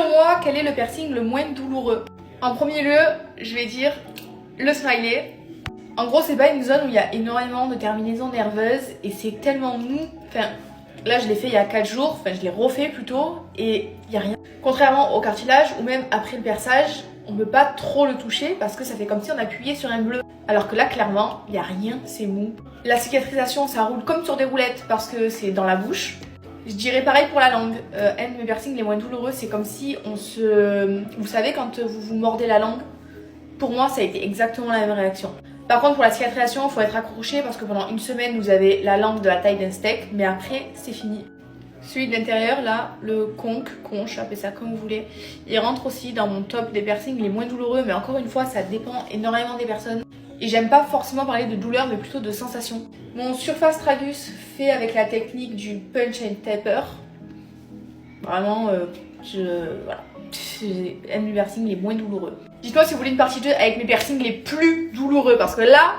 Selon moi, quel est le piercing le moins douloureux? En premier lieu, je vais dire le smiley. En gros, c'est pas une zone où il y a énormément de terminaisons nerveuses et c'est tellement mou. Enfin, là, je l'ai fait il y a 4 jours, enfin, je l'ai refait plutôt et il y a rien. Contrairement au cartilage ou même après le perçage, on peut pas trop le toucher parce que ça fait comme si on appuyait sur un bleu. Alors que là, clairement, il y a rien, c'est mou. La cicatrisation, ça roule comme sur des roulettes parce que c'est dans la bouche. Je dirais pareil pour la langue. Un de mes piercings les moins douloureux, c'est comme si on se... Vous savez, quand vous vous mordez la langue, pour moi, ça a été exactement la même réaction. Par contre, pour la cicatrisation, il faut être accroché parce que pendant une semaine, vous avez la langue de la taille d'un steak, mais après, c'est fini. Celui de l'intérieur, là, le conche, appelez ça comme vous voulez, il rentre aussi dans mon top des piercings les moins douloureux, mais encore une fois, ça dépend énormément des personnes. Et j'aime pas forcément parler de douleur, mais plutôt de sensation. Mon surface tragus fait avec la technique du punch and taper. Vraiment, voilà. C'est un des piercings les moins douloureux. Dites-moi si vous voulez une partie 2 avec mes piercings les plus douloureux, parce que là...